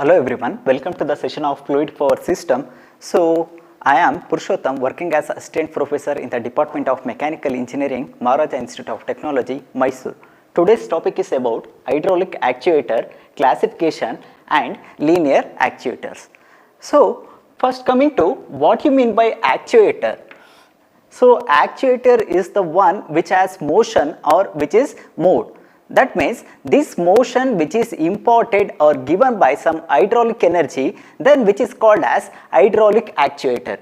Hello everyone, welcome to the session of Fluid Power System. So, I am Purushottam, working as Assistant Professor in the Department of Mechanical Engineering, Maharaja Institute of Technology, Mysore. Today's topic is about hydraulic actuator, classification and linear actuators. So, first coming to what you mean by actuator. So, actuator is the one which has motion or which is moved. That means this motion which is imparted or given by some hydraulic energy, then which is called as hydraulic actuator.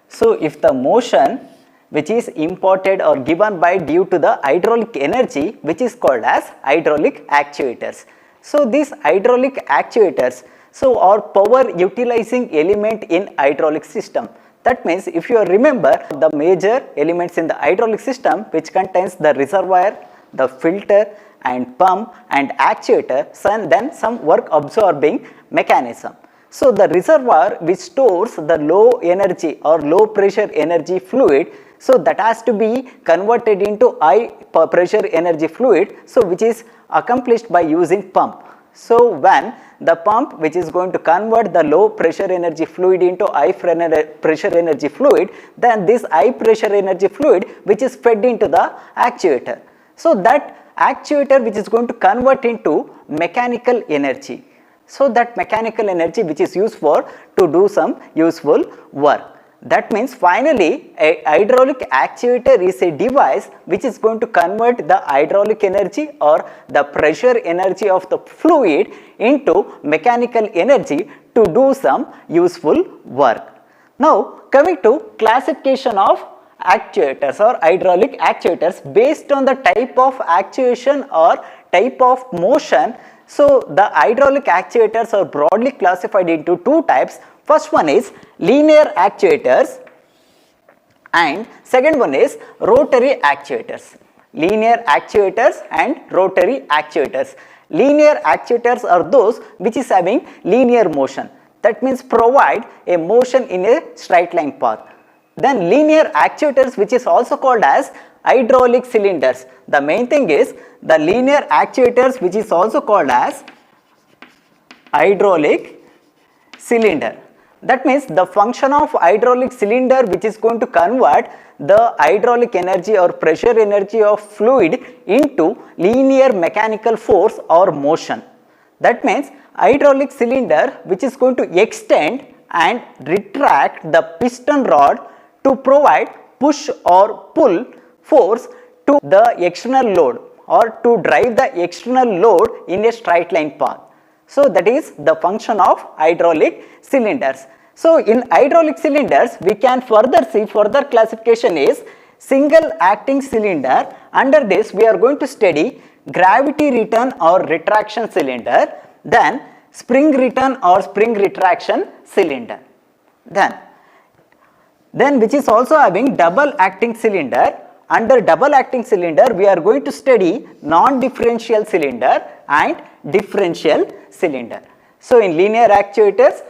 So, if the motion which is imparted or given by due to the hydraulic energy, which is called as hydraulic actuators. So, these hydraulic actuators are power utilizing element in hydraulic system. That means if you remember the major elements in the hydraulic system, which contains the reservoir, the filter and pump and actuator, and then some work absorbing mechanism. So, the reservoir which stores the low energy or low pressure energy fluid, so that has to be converted into high pressure energy fluid, so which is accomplished by using pump. So, when the pump which is going to convert the low pressure energy fluid into high pressure energy fluid, then this high pressure energy fluid which is fed into the actuator. So, that actuator which is going to convert into mechanical energy. So, that mechanical energy which is used for to do some useful work. That means finally a hydraulic actuator is a device which is going to convert the hydraulic energy or the pressure energy of the fluid into mechanical energy to do some useful work. Now, coming to classification of actuators or hydraulic actuators based on the type of actuation or type of motion. So, the hydraulic actuators are broadly classified into two types. First one is linear actuators and second one is rotary actuators. Linear actuators and rotary actuators. Linear actuators are those which is having linear motion. That means provide a motion in a straight line path. Then linear actuators which is also called as hydraulic cylinders. The main thing is the linear actuators which is also called as hydraulic cylinder. That means the function of hydraulic cylinder which is going to convert the hydraulic energy or pressure energy of fluid into linear mechanical force or motion. That means hydraulic cylinder which is going to extend and retract the piston rod to provide push or pull force to the external load or to drive the external load in a straight line path. So, that is the function of hydraulic cylinders. So, in hydraulic cylinders we can further see further classification is single acting cylinder. Under this we are going to study gravity return or retraction cylinder, then spring return or spring retraction cylinder. Then which is also having double acting cylinder. Under double acting cylinder we are going to study non-differential cylinder and differential cylinder. So, in linear actuators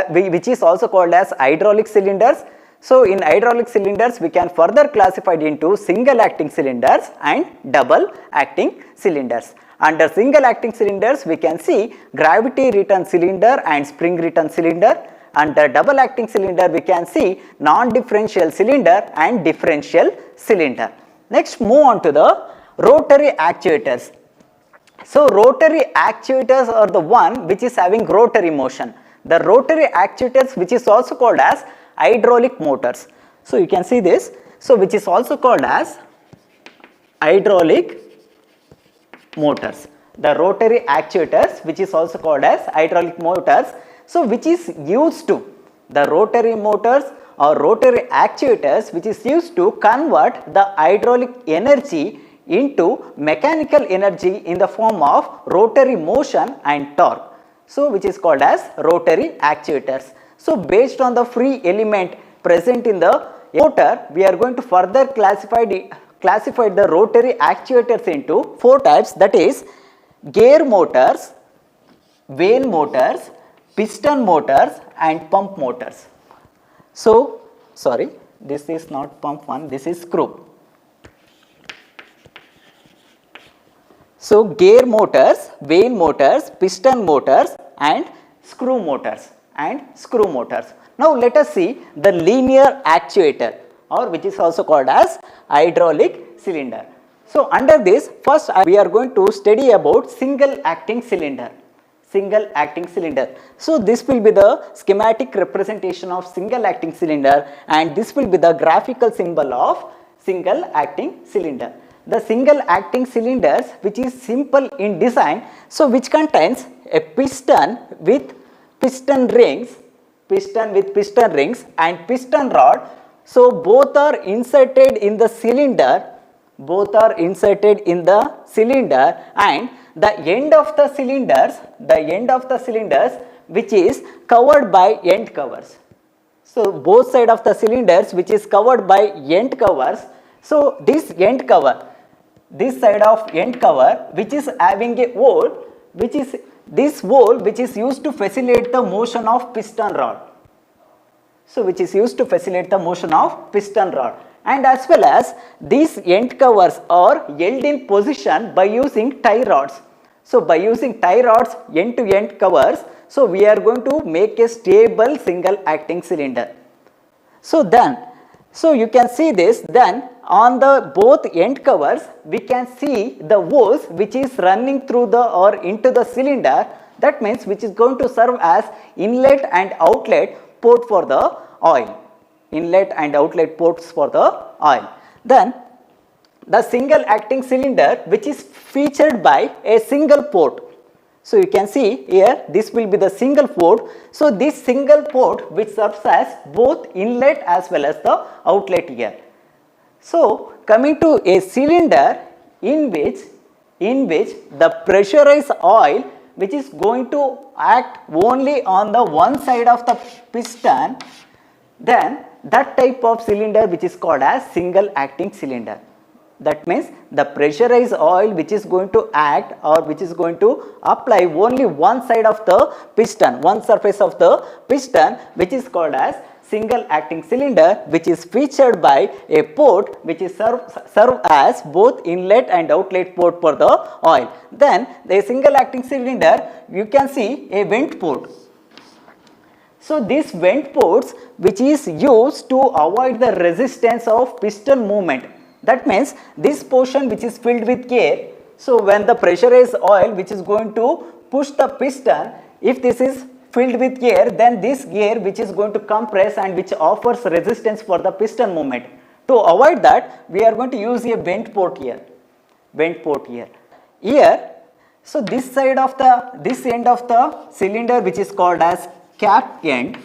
which is also called as hydraulic cylinders. So, in hydraulic cylinders we can further classify it into single acting cylinders and double acting cylinders. Under single acting cylinders we can see gravity return cylinder and spring return cylinder. Under double acting cylinder we can see non-differential cylinder and differential cylinder. Next, move on to the rotary actuators. So, rotary actuators are the one which is having rotary motion. The rotary actuators which is also called as hydraulic motors. So, you can see this. So, which is also called as hydraulic motors. The rotary actuators which is also called as hydraulic motors. So, which is used to the rotary motors or rotary actuators which is used to convert the hydraulic energy into mechanical energy in the form of rotary motion and torque. So, which is called as rotary actuators. So, based on the free element present in the motor, we are going to further classify the rotary actuators into four types, that is gear motors, vane motors, piston motors and pump motors. So, sorry, this is not pump 1, this is screw. So, gear motors, vane motors, piston motors and screw motors and screw motors. Now let us see the linear actuator, or which is also called as hydraulic cylinder. So under this, first we are going to study about single acting cylinder. Single acting cylinder. So this will be the schematic representation of single acting cylinder, and this will be the graphical symbol of single acting cylinder. The single acting cylinders, which is simple in design, so which contains a piston with piston rings, and piston rod. So both are inserted in the cylinder, and the end of the cylinders, which is covered by end covers. So both side of the cylinders which is covered by end covers. So this end cover, this side of end cover, which is having a hole, which is used to facilitate the motion of piston rod. So which is used to facilitate the motion of piston rod. And as well as these end covers are held in position by using tie rods. So by using tie rods, end to end covers, so we are going to make a stable single acting cylinder. So you can see this, then on the both end covers we can see the hose which is running through the or into the cylinder, that means which is going to serve as inlet and outlet port for the oil. Inlet and outlet ports for the oil. Then the single acting cylinder which is featured by a single port. So you can see here this will be the single port. So this single port which serves as both inlet as well as the outlet here. So coming to a cylinder in which the pressurized oil which is going to act only on the one side of the piston, then that type of cylinder which is called as single acting cylinder. That means the pressurized oil which is going to act or which is going to apply only one side of the piston, one surface of the piston, which is called as single acting cylinder, which is featured by a port which is serve as both inlet and outlet port for the oil. Then the single acting cylinder, you can see a vent port. So these vent ports which is used to avoid the resistance of piston movement. That means this portion which is filled with air. So when the pressurized oil which is going to push the piston, if this is filled with air, then this air which is going to compress and which offers resistance for the piston movement. To avoid that, we are going to use a vent port here. Here, so this end of the cylinder which is called as cap end.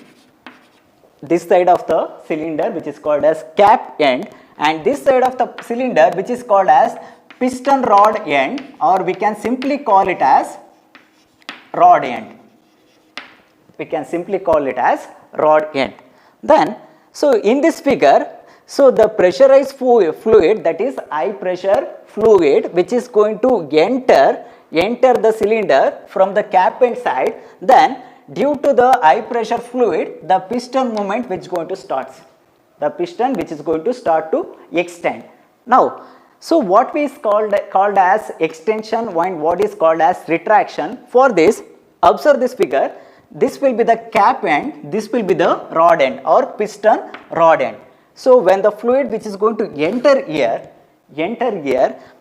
This side of the cylinder which is called as cap end, and this side of the cylinder which is called as piston rod end, or we can simply call it as rod end. Then, so in this figure, so the pressurized fluid, that is high pressure fluid which is going to enter the cylinder from the cap end side, then due to the high pressure fluid, the piston movement which is going to start. The piston which is going to start to extend. Now, so what is called as extension and what is called as retraction? For this, observe this figure. This will be the cap end, this will be the rod end or piston rod end. So when the fluid which is going to enter here,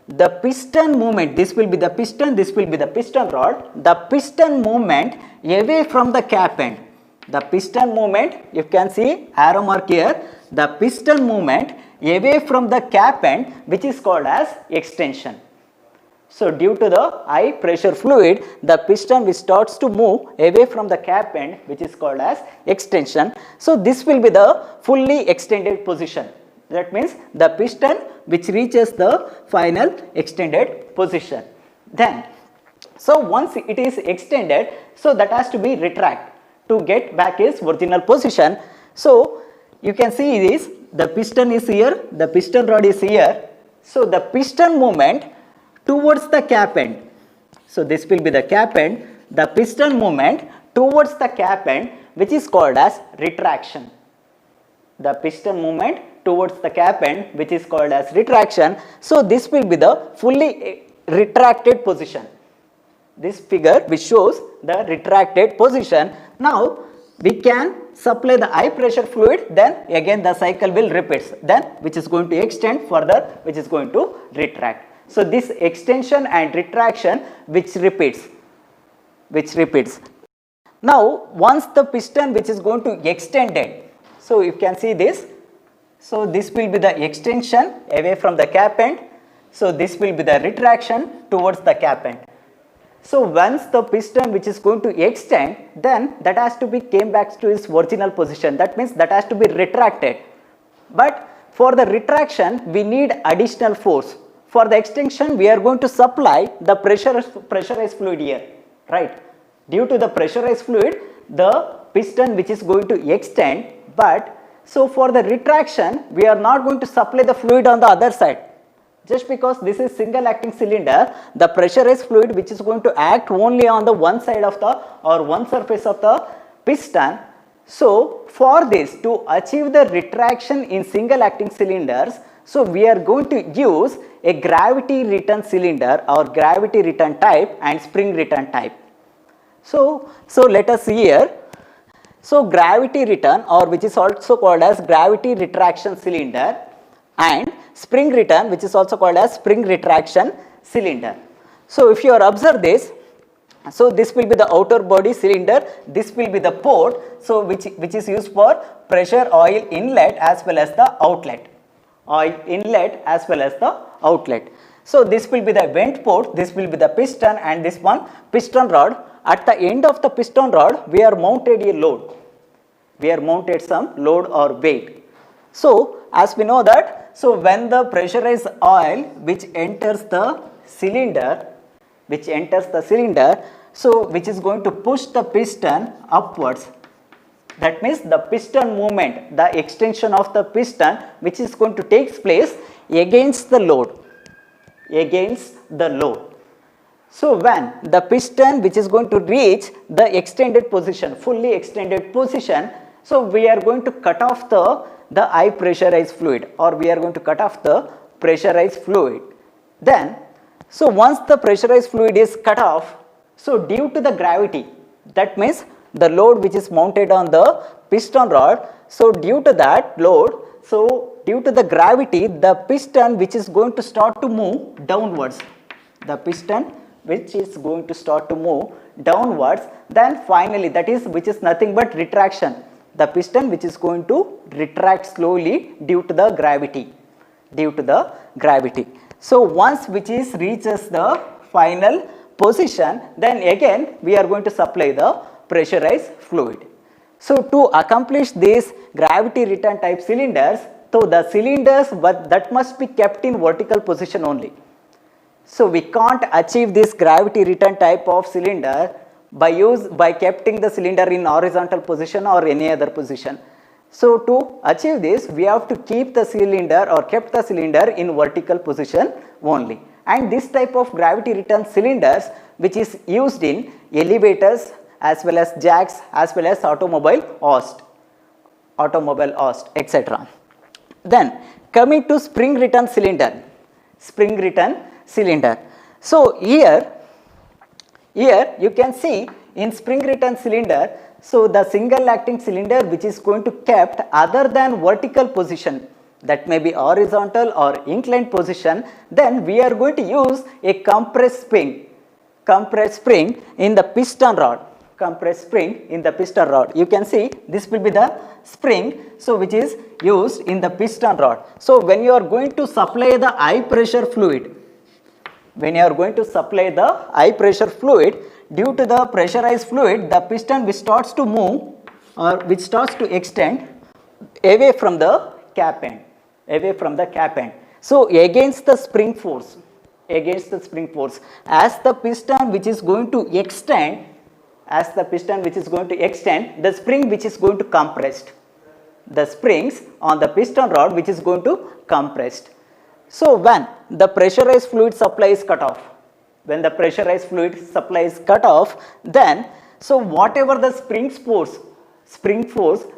the piston movement, this will be the piston, this will be the piston rod, the piston movement away from the cap end. The piston movement, you can see arrow mark here, the piston movement away from the cap end which is called as extension. So due to the high pressure fluid, the piston which starts to move away from the cap end which is called as extension. So this will be the fully extended position. That means the piston which reaches the final extended position. Then, so once it is extended, so that has to be retract to get back its original position. So you can see this, the piston is here, the piston rod is here. So the piston movement towards the cap end. So this will be the cap end, the piston movement towards the cap end which is called as retraction. The piston movement towards the cap end which is called as retraction. So this will be the fully retracted position. this figure which shows the retracted position. Now we can supply the high pressure fluid, then again the cycle will repeats, then which is going to extend further, which is going to retract. So this extension and retraction which repeats. Now once the piston which is going to extended, so you can see this, so this will be the extension away from the cap end, so this will be the retraction towards the cap end. So once the piston which is going to extend, then that has to be came back to its original position, that means that has to be retracted. But for the retraction we need additional force. For the extension we are going to supply the pressurized fluid here, right? Due to the pressurized fluid, the piston which is going to extend, but so for the retraction we are not going to supply the fluid on the other side. Just because this is single acting cylinder, the pressurized fluid which is going to act only on the one side of the or one surface of the piston. So for this, to achieve the retraction in single acting cylinders, so we are going to use a gravity return cylinder or gravity return type and spring return type. So let us see here. So gravity return, or which is also called as gravity retraction cylinder, and spring return, which is also called as spring retraction cylinder. So if you are observe this, so this will be the outer body cylinder, this will be the port, so which is used for pressure oil inlet as well as the outlet. So this will be the vent port, this will be the piston, and this one piston rod. At the end of the piston rod we are mounted a load. We are mounted some load or weight. So as we know that, so when the pressurized oil which enters the cylinder, so which is going to push the piston upwards. That means the piston movement, the extension of the piston which is going to take place against the load. So when the piston which is going to reach the extended position, fully extended position, so we are going to cut off the high pressurized fluid, or we are going to cut off the pressurized fluid. Then, so once the pressurized fluid is cut off, so due to the gravity, that means the load which is mounted on the piston rod, so due to that load, so due to the gravity, the piston which is going to start to move downwards, then finally that is which is nothing but retraction. The piston which is going to retract slowly due to the gravity. So once which is reaches the final position, then again we are going to supply the pressurized fluid. So to accomplish these gravity return type cylinders, so the cylinders but that must be kept in vertical position only. So we can't achieve this gravity return type of cylinder by keeping the cylinder in horizontal position or any other position. So to achieve this, we have to keep the cylinder or kept the cylinder in vertical position only. And this type of gravity return cylinders which is used in elevators as well as jacks as well as automobile hoist, etc. Then coming to spring return cylinder. So here you can see in spring return cylinder, so the single acting cylinder which is going to kept other than vertical position, that may be horizontal or inclined position, then we are going to use a compressed spring in the piston rod. You can see this will be the spring, so which is used in the piston rod. So when you are going to supply the high pressure fluid, due to the pressurized fluid, the piston which starts to move or which starts to extend away from the cap end. So against the spring force, as the piston which is going to extend, the spring which is going to compress, the springs on the piston rod which is going to compress. So when the pressurized fluid supply is cut off, then so whatever the spring force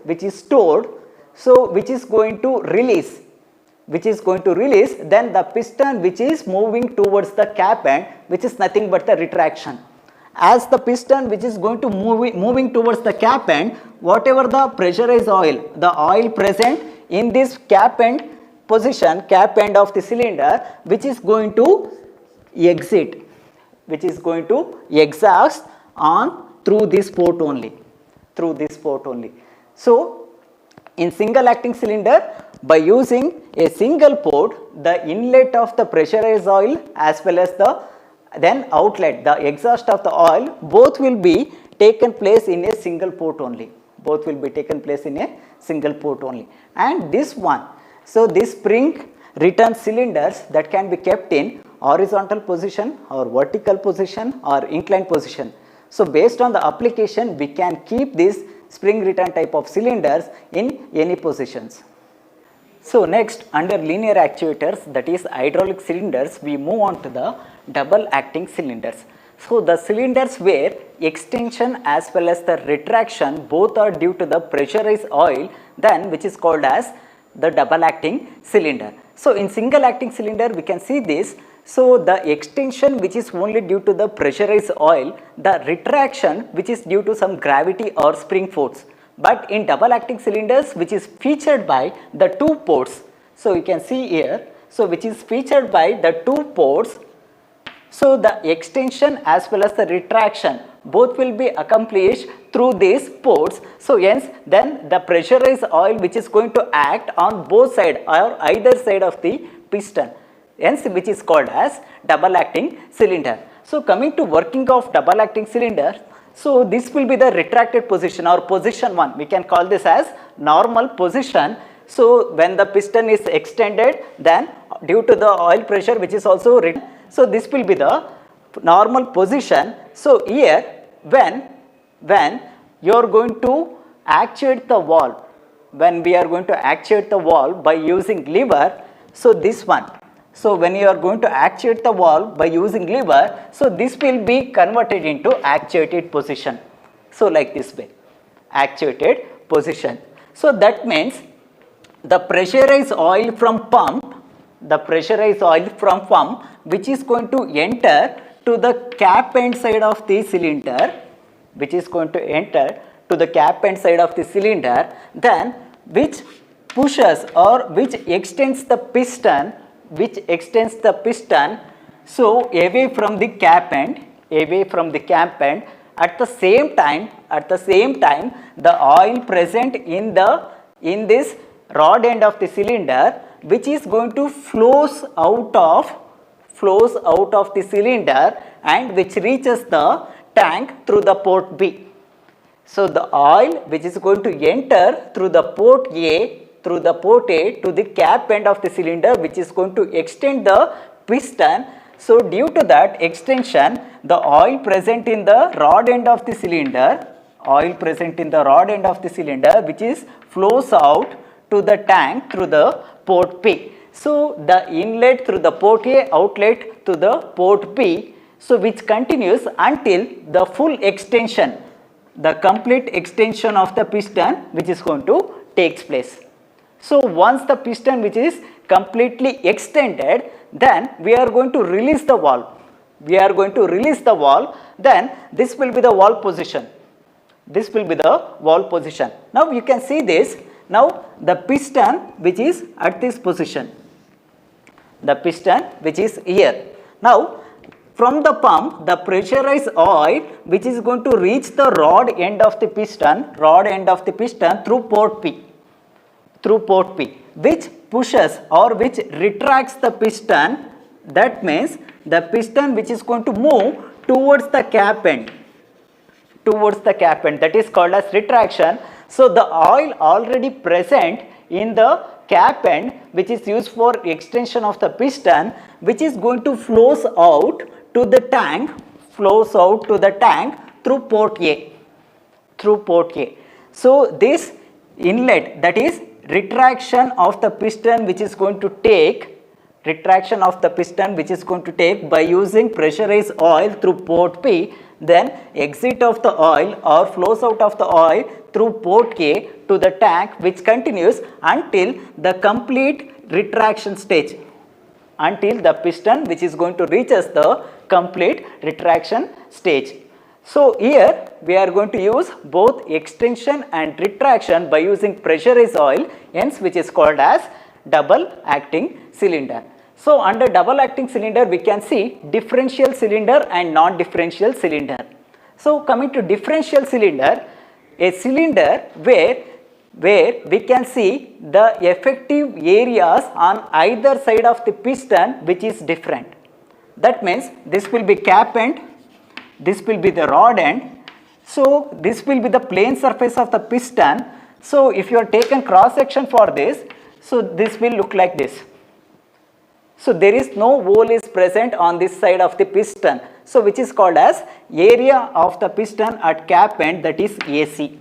which is stored, so which is going to release, then the piston which is moving towards the cap end, which is nothing but the retraction. as the piston which is going to moving towards the cap end, whatever the pressurized oil, the oil present in this cap end position, cap end of the cylinder, which is going to exit, which is going to exhaust on through this port only, through this port only. So in single acting cylinder, by using a single port, the inlet of the pressurized oil as well as the then outlet, the exhaust of the oil, both will be taken place in a single port only. Both will be taken place in a single port only. And this one, so this spring return cylinders that can be kept in horizontal position or vertical position or inclined position. So based on the application, we can keep these spring return type of cylinders in any positions. So next, under linear actuators, that is hydraulic cylinders, we move on to the double acting cylinders. So the cylinders where extension as well as the retraction both are due to the pressurized oil, then which is called as the double acting cylinder. So in single acting cylinder, we can see this. So the extension which is only due to the pressurized oil, the retraction which is due to some gravity or spring force. But in double acting cylinders, which is featured by the two ports, so you can see here, so which is featured by the two ports, so the extension as well as the retraction both will be accomplished through these ports. So hence then the pressurized oil which is going to act on both sides or either side of the piston, hence which is called as double acting cylinder. So coming to working of double acting cylinder, so this will be the retracted position or position 1. We can call this as normal position. So when the piston is extended, then due to the oil pressure which is also so this will be the normal position. So here when you are going to actuate the valve, when we are going to actuate the valve by using lever, so this one. So when you are going to actuate the valve by using lever, so this will be converted into actuated position. So like this way, actuated position. So that means the pressurized oil from pump, the pressurized oil from pump which is going to enter to the cap end side of the cylinder, which is going to enter to the cap end side of the cylinder, then which pushes or which extends the piston, so away from the cap end, at the same time the oil present in this rod end of the cylinder, which is going to flows out of the cylinder and which reaches the tank through the port B. So the oil which is going to enter through the port A to the cap end of the cylinder, which is going to extend the piston. So due to that extension, the oil present in the rod end of the cylinder, which is flows out to the tank through the port P. So the inlet through the port A, outlet to the port P, so which continues until the full extension, the complete extension of the piston which is going to takes place. So once the piston which is completely extended, then we are going to release the valve. Then this will be the valve position. Now you can see this. Now the piston which is at this position, the piston which is here. Now from the pump, the pressurized oil which is going to reach the rod end of the piston through port P, which pushes or which retracts the piston. That means the piston which is going to move towards the cap end, that is called as retraction. So the oil already present in the cap end, which is used for extension of the piston, which is going to flows out to the tank through port A. So this inlet, that is retraction of the piston which is going to take by using pressurized oil through port P, then exit of the oil or flows out of the oil through port K to the tank, which continues until the complete retraction stage, until the piston which is going to reaches the complete retraction stage. So here we are going to use both extension and retraction by using pressurized oil, hence which is called as double acting cylinder. So under double acting cylinder we can see differential cylinder and non-differential cylinder. So coming to differential cylinder, a cylinder where we can see the effective areas on either side of the piston which is different. That means this will be cap end, this will be the rod end. So this will be the plane surface of the piston. So if you are taken cross section for this, so this will look like this. So there is no hole is present on this side of the piston. So which is called as area of the piston at cap end, that is AC.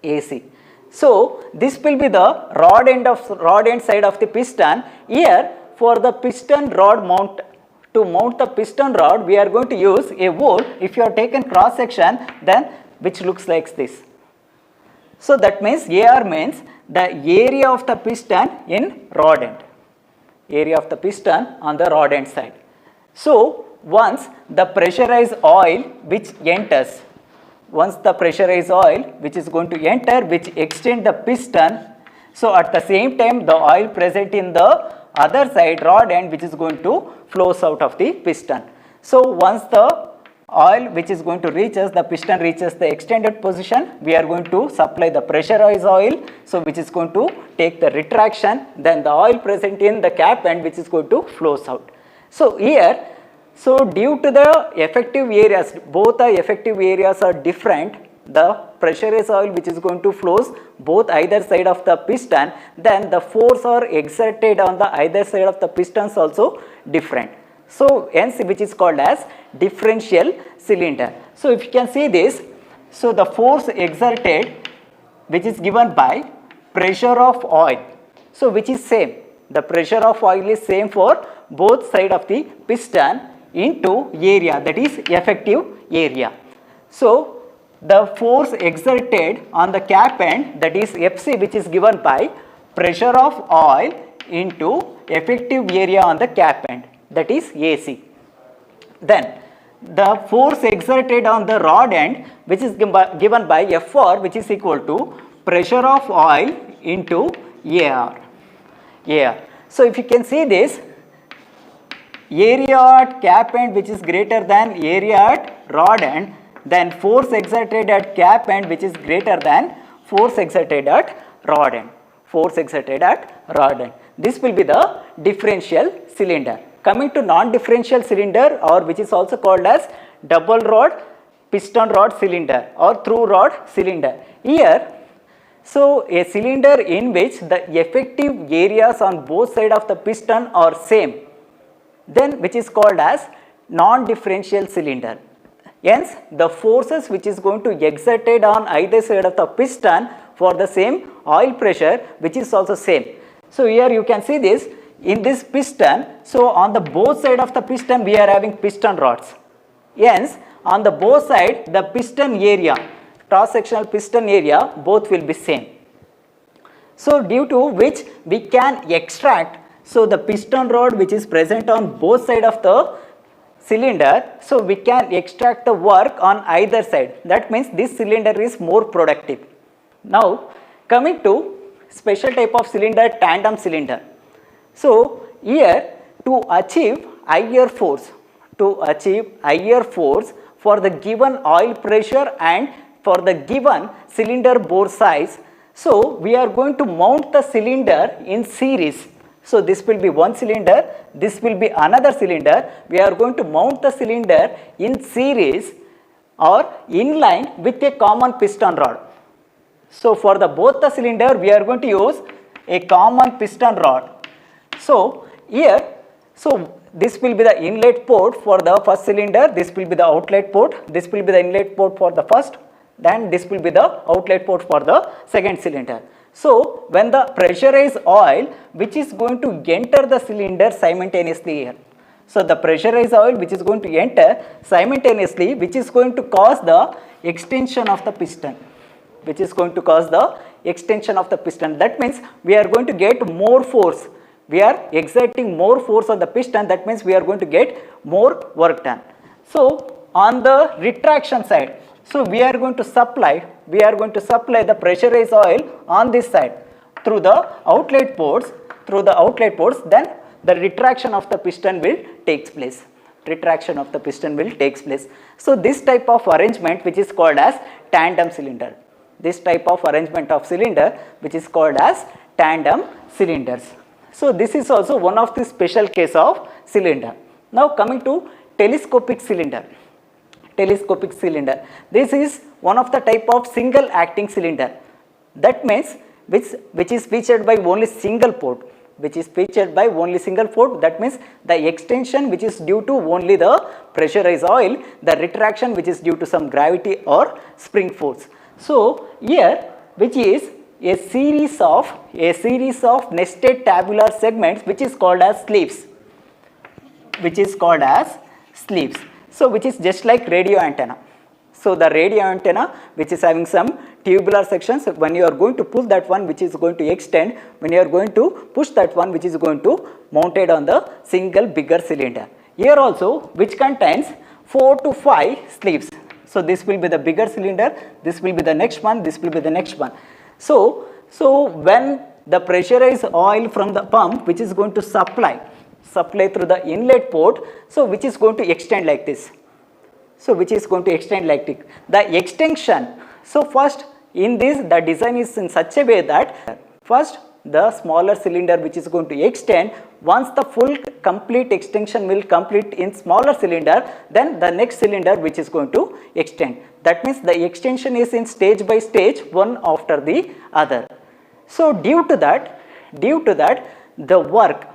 AC. So this will be the rod end side of the piston. Here for the piston rod mount, to mount the piston rod we are going to use a hole. If you are taken cross section, then which looks like this. So that means AR means the area of the piston in rod end. Area of the piston on the rod end side. So once the pressurized oil which enters, once the pressurized oil which is going to enter, which extend the piston, so at the same time the oil present in the other side rod end which is going to flows out of the piston. So once the oil which is going to reach us, the piston reaches the extended position, we are going to supply the pressurized oil, so which is going to take the retraction, then the oil present in the cap end which is going to flows out. So here, so due to the effective areas, both the effective areas are different, the pressurized oil which is going to flows both either side of the piston, then the force are exerted on the either side of the pistons also different. So hence which is called as differential cylinder. So if you can see this, so the force exerted which is given by pressure of oil, so which is same, the pressure of oil is same for both side of the piston into area, that is effective area. So the force exerted on the cap end, that is FC, which is given by pressure of oil into effective area on the cap end, that is AC. Then the force exerted on the rod end which is given by FR, which is equal to pressure of oil into AR. So if you can see this, area at cap end which is greater than area at rod end, then force exerted at cap end which is greater than force exerted at rod end. This will be the differential cylinder. Coming to non-differential cylinder, or which is also called as double rod piston rod cylinder or through rod cylinder. Here, so a cylinder in which the effective areas on both sides of the piston are same, then which is called as non-differential cylinder. Hence, the forces which is going to exerted on either side of the piston for the same oil pressure which is also same. So here you can see this, in this piston, so on the both side of the piston we are having piston rods. Hence, on the both side the piston area, cross sectional piston area, both will be same. So due to which we can extract, so the piston rod which is present on both side of the cylinder, so we can extract the work on either side. That means this cylinder is more productive. Now coming to special type of cylinder, tandem cylinder. So here to achieve higher force, for the given oil pressure and for the given cylinder bore size, so we are going to mount the cylinder in series. So this will be one cylinder, this will be another cylinder. We are going to mount the cylinder in series or in line with a common piston rod. So for the both the cylinder we are going to use a common piston rod. So here, so this will be the inlet port for the first cylinder, this will be the outlet port, this will be the inlet port for the first, then this will be the outlet port for the second cylinder. So when the pressurized oil which is going to enter the cylinder simultaneously here. So the pressurized oil which is going to enter simultaneously, which is going to cause the extension of the piston. That means we are going to get more force. We are exerting more force on the piston, that means we are going to get more work done. So on the retraction side. So we are going to supply the pressurized oil on this side through the outlet ports, then the retraction of the piston will takes place. So this type of arrangement, which is called as tandem cylinder. This type of arrangement of cylinder, which is called as tandem cylinders. So this is also one of the special case of cylinder. Now coming to telescopic cylinder. This is one of the type of single acting cylinder. That means which is featured by only single port. That means the extension which is due to only the pressurized oil, the retraction which is due to some gravity or spring force. So here, which is a series of nested tabular segments, which is called as sleeves. So which is just like radio antenna. So the radio antenna, which is having some tubular sections, when you are going to pull that one, which is going to extend, when you are going to push that one, which is going to mounted on the single bigger cylinder. Here also, which contains 4 to 5 sleeves. So this will be the bigger cylinder, this will be the next one, this will be the next one. So when the pressurized oil from the pump, which is going to supply through the inlet port, so which is going to extend like this. The extension, so first in this, the design is in such a way that first the smaller cylinder which is going to extend, once the full complete extension will complete in smaller cylinder, then the next cylinder which is going to extend. That means the extension is in stage by stage, one after the other. So due to that the work,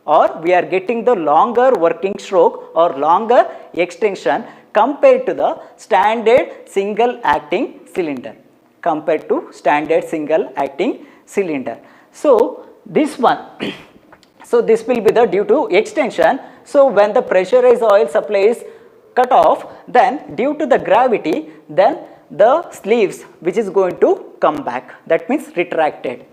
or we are getting the longer working stroke or longer extension compared to the standard single acting cylinder. So this one, so this will be the due to extension. So when the pressurized oil supply is cut off, then due to the gravity, then the sleeves which is going to come back, that means retracted.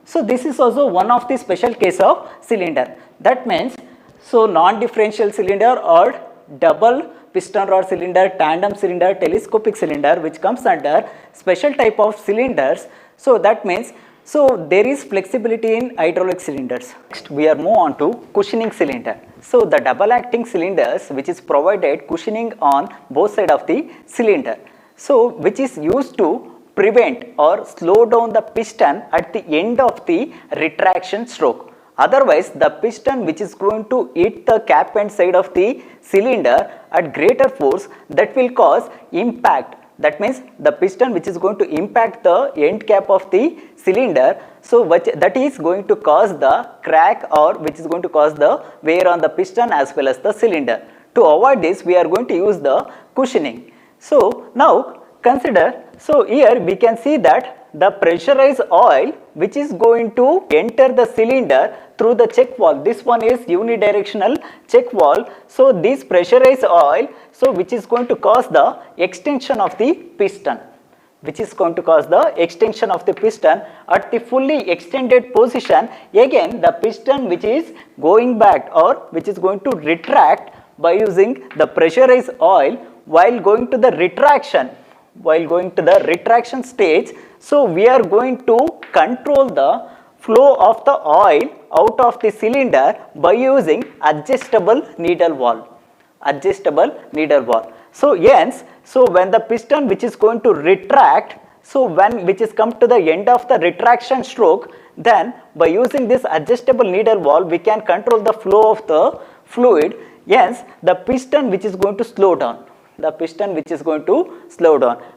So this is also one of the special case of cylinder. That means, so non-differential cylinder or double piston rod cylinder, tandem cylinder, telescopic cylinder, which comes under special type of cylinders. So that means, so there is flexibility in hydraulic cylinders. Next we are move on to cushioning cylinder. So the double acting cylinders which is provided cushioning on both sides of the cylinder. So which is used to prevent or slow down the piston at the end of the retraction stroke. Otherwise, the piston which is going to hit the cap end side of the cylinder at greater force, that will cause impact. That means the piston which is going to impact the end cap of the cylinder, so that is going to cause the crack, or which is going to cause the wear on the piston as well as the cylinder. To avoid this, we are going to use the cushioning. So now consider, so here we can see that the pressurized oil which is going to enter the cylinder through the check valve. This one is unidirectional check valve. So this pressurized oil, so which is going to cause the extension of the piston. At the fully extended position, again the piston which is going back or which is going to retract by using the pressurized oil while going to the retraction. Stage, so we are going to control the flow of the oil out of the cylinder by using adjustable needle valve. So hence, so when the piston which is going to retract, so when which is come to the end of the retraction stroke, then by using this adjustable needle valve we can control the flow of the fluid. Hence the piston which is going to slow down.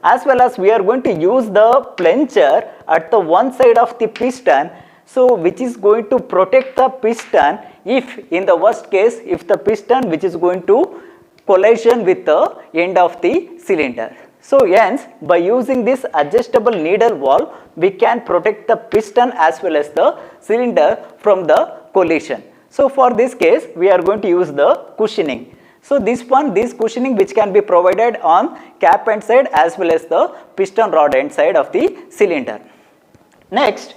As well as we are going to use the plunger at the one side of the piston, so which is going to protect the piston if in the worst case if the piston which is going to collision with the end of the cylinder. So hence by using this adjustable needle valve we can protect the piston as well as the cylinder from the collision. So for this case we are going to use the cushioning. So this cushioning which can be provided on cap end side as well as the piston rod end side of the cylinder. Next,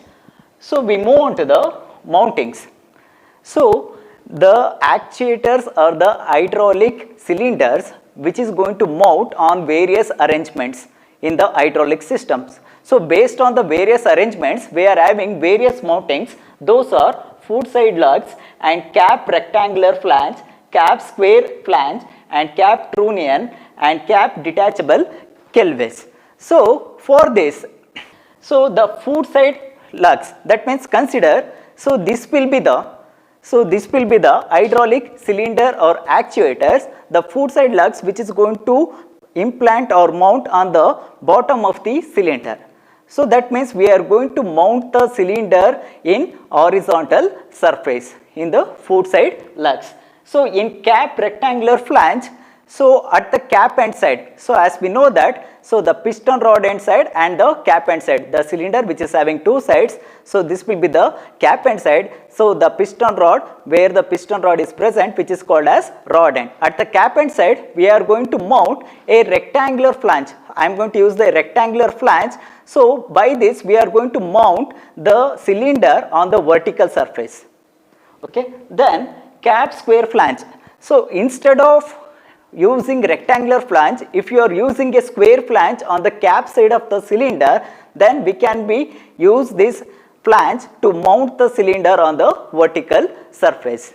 so we move on to the mountings. So the actuators or the hydraulic cylinders which is going to mount on various arrangements in the hydraulic systems. So based on the various arrangements, we are having various mountings. Those are foot side lugs and cap rectangular flange, cap square flange, and cap trunnion and cap detachable kelvis. So for this, so the foot side lugs, that means consider, so this will be the hydraulic cylinder or actuators, the foot side lugs which is going to implant or mount on the bottom of the cylinder. So that means we are going to mount the cylinder in horizontal surface in the foot side lugs. So in cap rectangular flange, so at the cap end side, so as we know that, so the piston rod end side and the cap end side, the cylinder which is having two sides, so this will be the cap end side. So the piston rod, where the piston rod is present, which is called as rod end. At the cap end side, we are going to mount a rectangular flange. I am going to use the rectangular flange. So by this we are going to mount the cylinder on the vertical surface. Okay. Then cap square flange. So instead of using rectangular flange, if you are using a square flange on the cap side of the cylinder, then we can use this flange to mount the cylinder on the vertical surface.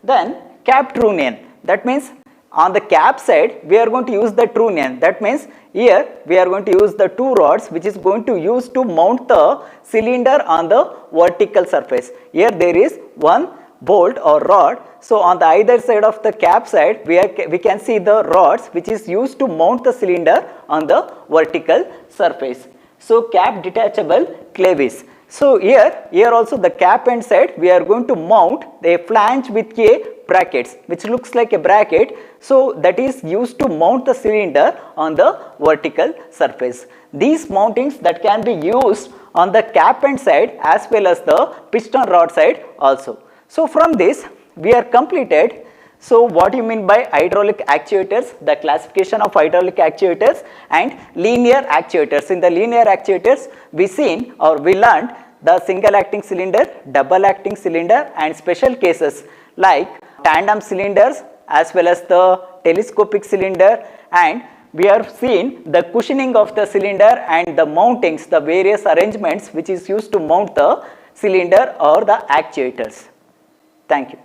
Then cap trunnion, that means on the cap side we are going to use the trunnion. That means here we are going to use the two rods which is going to use to mount the cylinder on the vertical surface. Here there is one bolt or rod. So on the either side of the cap side, we can see the rods which is used to mount the cylinder on the vertical surface. So cap detachable clevis. So here also the cap end side we are going to mount a flange with a brackets which looks like a bracket. So that is used to mount the cylinder on the vertical surface. These mountings that can be used on the cap end side as well as the piston rod side also. So from this we are completed. So what do you mean by hydraulic actuators? The classification of hydraulic actuators and linear actuators. In the linear actuators we learned the single acting cylinder, double acting cylinder and special cases like tandem cylinders as well as the telescopic cylinder, and we have seen the cushioning of the cylinder and the mountings, the various arrangements which is used to mount the cylinder or the actuators. Thank you.